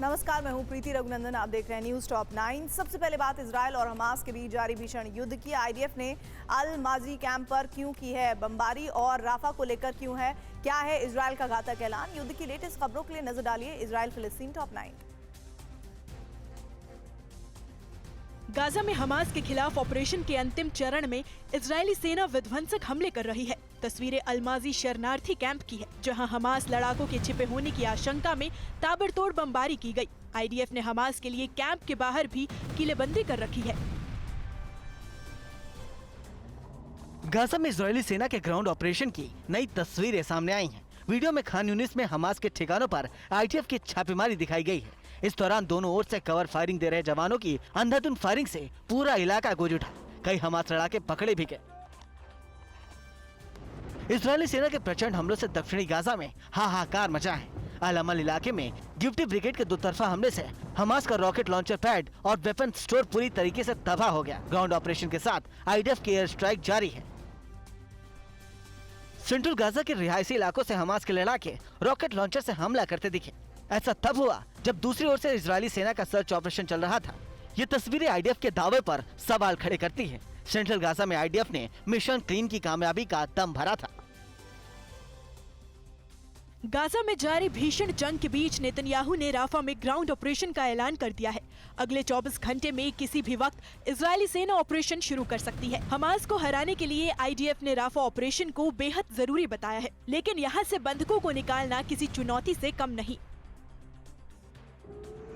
नमस्कार, मैं हूं प्रीति रघुनंदन। आप देख रहे हैं न्यूज टॉप 9। सबसे पहले बात इजरायल और हमास के बीच जारी भीषण युद्ध की। आईडीएफ ने अल माजी कैंप पर क्यों की है बमबारी और राफा को लेकर क्यों है, क्या है इजरायल का घातक ऐलान। युद्ध की लेटेस्ट खबरों के लिए नजर डालिए इजरायल फिलिस्तीन टॉप 9। गाजा में हमास के खिलाफ ऑपरेशन के अंतिम चरण में इजरायली सेना विध्वंसक हमले कर रही है। तस्वीरें अलमाजी शरणार्थी कैंप की है, जहां हमास लड़ाकों के छिपे होने की आशंका में ताबड़तोड़ बमबारी की गई। आईडीएफ ने हमास के लिए कैंप के बाहर भी किलेबंदी कर रखी है। गाजा में इजरायली सेना के ग्राउंड ऑपरेशन की नई तस्वीरें सामने आई हैं। वीडियो में खान यूनिस में हमास के ठिकानों पर आईडीएफ की छापेमारी दिखाई गई है। इस दौरान दोनों ओर से कवर फायरिंग दे रहे जवानों की अंधाधुंध फायरिंग से पूरा इलाका गूंज उठा। कई हमास लड़ाके पकड़े भी गए। इजरायली सेना के प्रचंड हमलों से दक्षिणी गाजा में हाहाकार मचा है। अल अमल इलाके में गिफ्टी ब्रिगेड के 2 तरफा हमले से हमास का रॉकेट लॉन्चर पैड और वेपन स्टोर पूरी तरीके से तबाह हो गया। ग्राउंड ऑपरेशन के साथ आईडीएफ की एयर स्ट्राइक जारी है। सेंट्रल गाजा के रिहायशी इलाकों से हमास के लड़ाके रॉकेट लॉन्चर से हमला करते दिखे। ऐसा तब हुआ जब दूसरी ओर से इजरायली सेना का सर्च ऑपरेशन चल रहा था। ये तस्वीरें आईडीएफ के दावे पर सवाल खड़े करती है। सेंट्रल गाजा में आईडीएफ ने मिशन क्लीन की कामयाबी का दम भरा था। गाजा में जारी भीषण जंग के बीच नेतन्याहू ने राफा में ग्राउंड ऑपरेशन का ऐलान कर दिया है। अगले 24 घंटे में किसी भी वक्त इजरायली सेना ऑपरेशन शुरू कर सकती है। हमास को हराने के लिए आईडीएफ ने राफा ऑपरेशन को बेहद जरूरी बताया है, लेकिन यहाँ से बंधकों को निकालना किसी चुनौती से कम नहीं।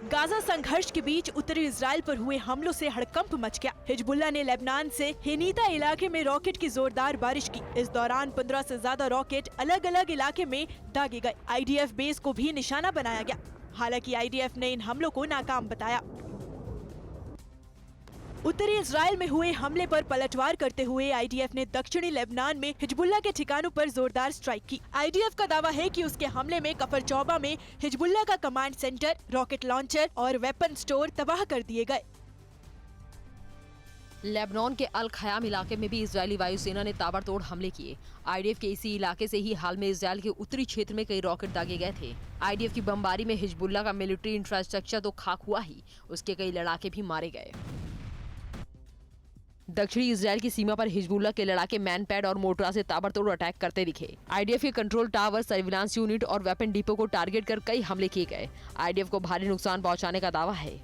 गाजा संघर्ष के बीच उत्तरी इजराइल पर हुए हमलों से हड़कंप मच गया। हिजबुल्लाह ने लेबनान से हेनीता इलाके में रॉकेट की जोरदार बारिश की। इस दौरान 15 से ज्यादा रॉकेट अलग अलग इलाके में दागे गए। आईडीएफ बेस को भी निशाना बनाया गया। हालांकि आईडीएफ ने इन हमलों को नाकाम बताया। उत्तरी इजराइल में हुए हमले पर पलटवार करते हुए आईडीएफ ने दक्षिणी लेबनान में हिजबुल्लाह के ठिकानों पर जोरदार स्ट्राइक की। आईडीएफ का दावा है कि उसके हमले में कफर चौबा में हिजबुल्लाह का कमांड सेंटर, रॉकेट लॉन्चर और वेपन स्टोर तबाह कर दिए गए। लेबनान के अल खयाम इलाके में भी इजरायली वायुसेना ने ताबड़तोड़ हमले किए। आईडीएफ के इसी इलाके से ही हाल में इजरायल के उत्तरी क्षेत्र में कई रॉकेट दागे गए थे। आईडीएफ की बमबारी में हिजबुल्लाह का मिलिट्री इंफ्रास्ट्रक्चर तो खाक हुआ ही, उसके कई लड़ाके भी मारे गए। दक्षिणी इजरायल की सीमा पर हिजबुल्लाह के लड़ाके मैनपैड और मोर्टार से ताबड़तोड़ अटैक करते दिखे। आईडीएफ के कंट्रोल टावर, सर्विलांस यूनिट और वेपन डिपो को टारगेट कर कई हमले किए गए। आईडीएफ को भारी नुकसान पहुंचाने का दावा है।